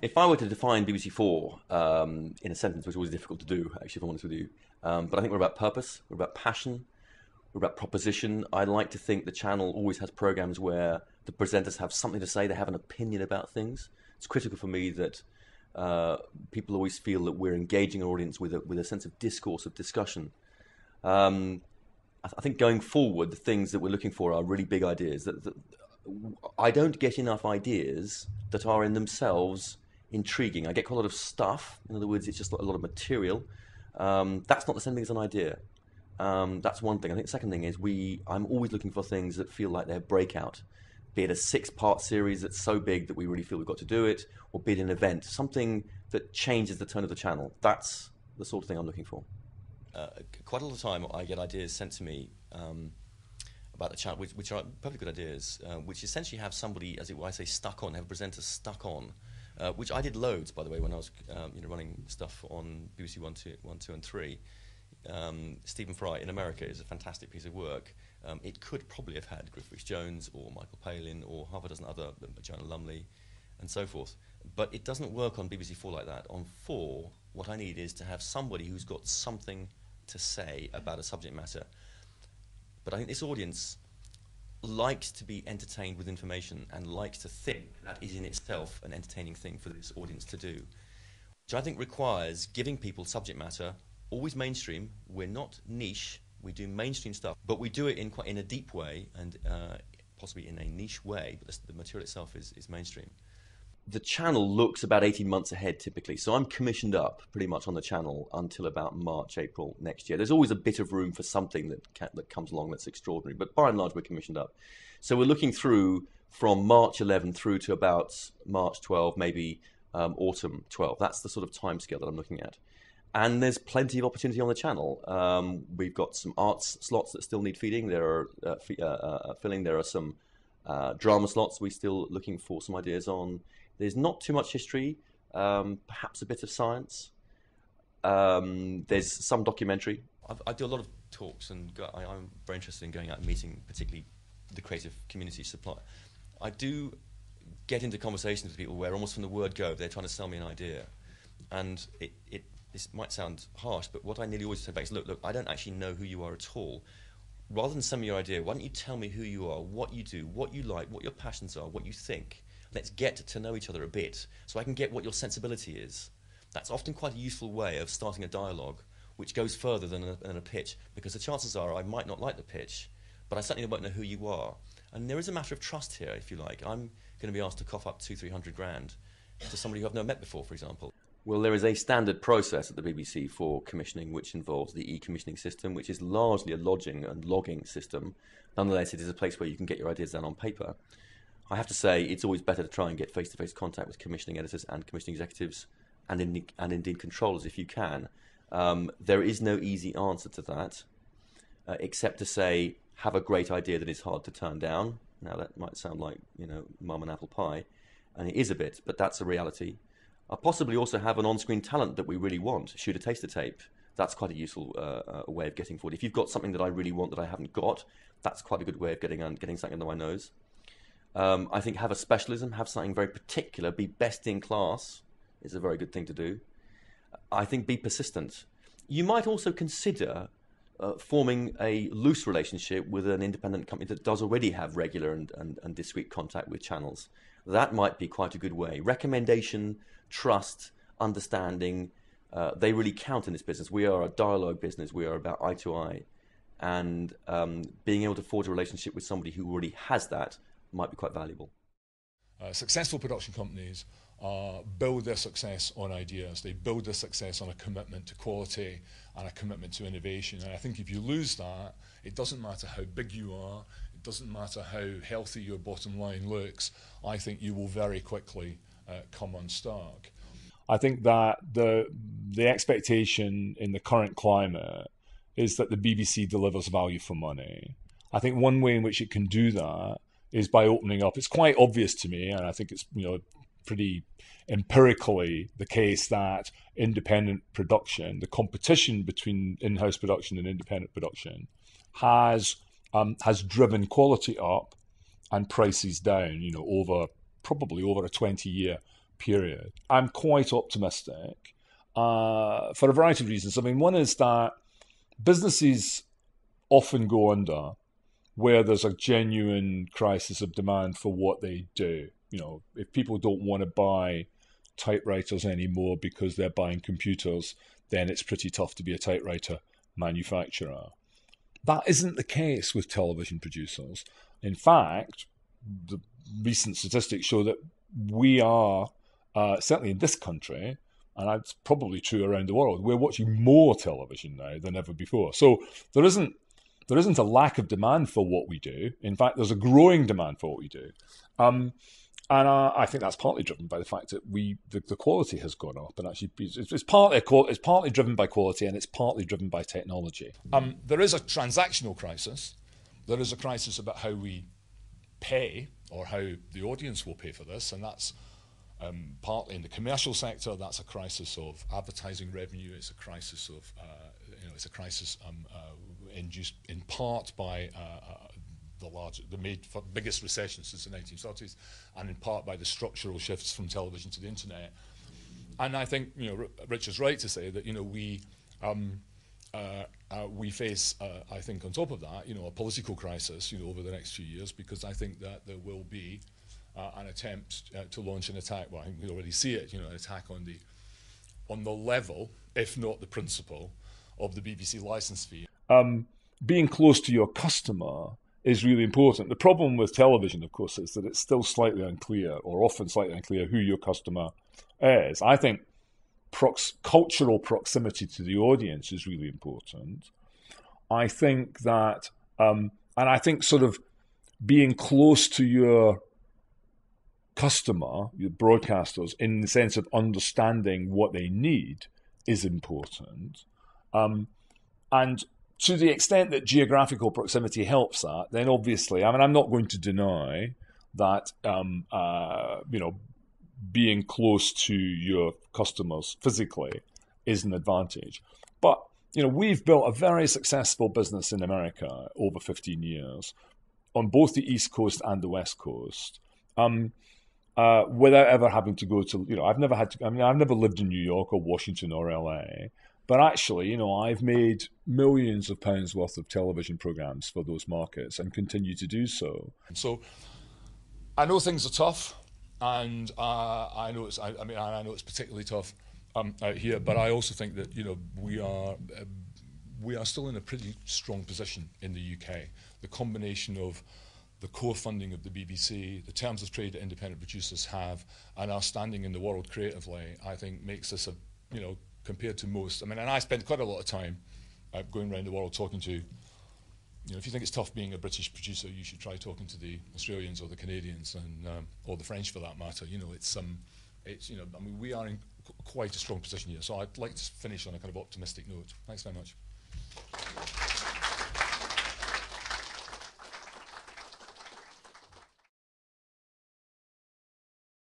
If I were to define BBC4 in a sentence, which is always difficult to do, actually, if I'm honest with you, but I think we're about purpose, we're about passion, we're about proposition. I like to think the channel always has programs where the presenters have something to say, they have an opinion about things. It's critical for me that people always feel that we're engaging our audience with a sense of discourse, of discussion. I think going forward, the things that we're looking for are really big ideas. That I don't get enough ideas that are in themselves intriguing. I get quite a lot of stuff. In other words, it's just a lot of material. That's not the same thing as an idea. That's one thing. I think the second thing is I'm always looking for things that feel like they're breakout. Be it a 6-part series that's so big that we really feel we've got to do it, or be it an event, something that changes the tone of the channel. That's the sort of thing I'm looking for. Quite a lot of the time I get ideas sent to me about the channel, which are perfectly good ideas, which essentially have somebody, I say, stuck on, have a presenter stuck on, which I did loads, by the way, when I was running stuff on BBC 1, 2 and 3. Stephen Fry in America is a fantastic piece of work. It could probably have had Griff Rhys-Jones or Michael Palin or half a dozen other, Joanna Lumley, and so forth. But it doesn't work on BBC 4 like that. On 4, what I need is to have somebody who's got something to say about a subject matter. But I think this audience likes to be entertained with information and likes to think that is in itself an entertaining thing for this audience to do, which I think requires giving people subject matter, always mainstream. We're not niche. We do mainstream stuff, but we do it in a deep way and possibly in a niche way, but the material itself is mainstream. The channel looks about 18 months ahead typically, so I'm commissioned up pretty much on the channel until about March, April next year. There's always a bit of room for something that comes along that's extraordinary, but by and large we're commissioned up. So we're looking through from March 11 through to about March 12, maybe autumn 12. That's the sort of timescale that I'm looking at. And there's plenty of opportunity on the channel. We've got some arts slots that still need feeding. There are filling. There are some drama slots we're still looking for some ideas on. There's not too much history, perhaps a bit of science. There's some documentary. I do a lot of talks, and I'm very interested in going out and meeting particularly the creative community supply. I do get into conversations with people where almost from the word go, they're trying to sell me an idea. And this might sound harsh, but what I nearly always say back is, look, I don't actually know who you are at all. Rather than send me your idea, why don't you tell me who you are, what you do, what you like, what your passions are, what you think. Let's get to know each other a bit so I can get what your sensibility is. That's often quite a useful way of starting a dialogue which goes further than a pitch, because the chances are I might not like the pitch, but I certainly won't know who you are. And there is a matter of trust here, if you like. I'm going to be asked to cough up 200-300 grand to somebody who I've never met before, for example. Well, there is a standard process at the BBC for commissioning, which involves the e-commissioning system, which is largely a lodging and logging system. Nonetheless, it is a place where you can get your ideas down on paper. I have to say, it's always better to try and get face-to-face contact with commissioning editors and commissioning executives, and indeed controllers if you can. There is no easy answer to that, except to say, have a great idea that is hard to turn down. Now, that might sound like, mum and apple pie, and it is a bit, but that's a reality. Possibly also have an on-screen talent that we really want. Shoot a taster tape. That's quite a useful way of getting forward. If you've got something that I really want that I haven't got, that's quite a good way of getting something under my nose. I think have a specialism, have something very particular, be best in class is a very good thing to do. I think be persistent. You might also consider forming a loose relationship with an independent company that does already have regular and discreet contact with channels. That might be quite a good way. Recommendation, trust, understanding, they really count in this business. We are a dialogue business. We are about eye to eye. And being able to forge a relationship with somebody who already has that might be quite valuable. Successful production companies build their success on ideas. They build their success on a commitment to quality and a commitment to innovation. And I think if you lose that, it doesn't matter how big you are, it doesn't matter how healthy your bottom line looks, I think you will very quickly come unstuck. I think that the expectation in the current climate is that the BBC delivers value for money. I think one way in which it can do that is by opening up. It's quite obvious to me, and I think it's pretty empirically the case that independent production, the competition between in-house production and independent production, has driven quality up and prices down. Probably over a 20-year period. I'm quite optimistic for a variety of reasons. I mean, one is that businesses often go under where there's a genuine crisis of demand for what they do. You know, if people don't want to buy typewriters anymore because they're buying computers, then it's pretty tough to be a typewriter manufacturer. That isn't the case with television producers. In fact, the recent statistics show that we are, certainly in this country, and that's probably true around the world, we're watching more television now than ever before. So there isn't a lack of demand for what we do. In fact, there's a growing demand for what we do. And I think that's partly driven by the fact that the quality has gone up, and actually it's partly driven by quality, and it's partly driven by technology. There is a transactional crisis. There is a crisis about how we pay, or how the audience will pay for this, and that's partly in the commercial sector. That's a crisis of advertising revenue. It's a crisis of induced in part by the biggest recession since the 1930s, and in part by the structural shifts from television to the internet. And I think, you know, Richard's right to say that, you know, we face, I think, on top of that, you know, a political crisis, you know, over the next few years, because I think that there will be an attempt to launch an attack. Well, I think we already see it, you know, an attack on the level, if not the principle, of the BBC licence fee. Being close to your customer is really important. The problem with television, of course, is that it's still slightly unclear, or often slightly unclear, who your customer is. I think cultural proximity to the audience is really important. I think that, and I think sort of being close to your customer, your broadcasters, in the sense of understanding what they need is important. And to the extent that geographical proximity helps that, then obviously, I mean, I'm not going to deny that, you know, being close to your customers physically is an advantage. But, you know, we've built a very successful business in America over 15 years on both the East Coast and the West Coast, without ever having to go to, you know, I've never lived in New York or Washington or LA. But actually, you know, I've made millions of pounds worth of television programs for those markets and continue to do so. So I know things are tough, and I know it's particularly tough out here. But I also think that, you know, we are still in a pretty strong position in the UK. The combination of the core funding of the BBC, the terms of trade that independent producers have, and our standing in the world creatively, I think makes us compared to most. I mean, and I spend quite a lot of time going around the world talking to, you know, if you think it's tough being a British producer, you should try talking to the Australians or the Canadians and or the French for that matter. You know, it's you know, I mean, we are in quite a strong position here. So I'd like to finish on a kind of optimistic note. Thanks very much.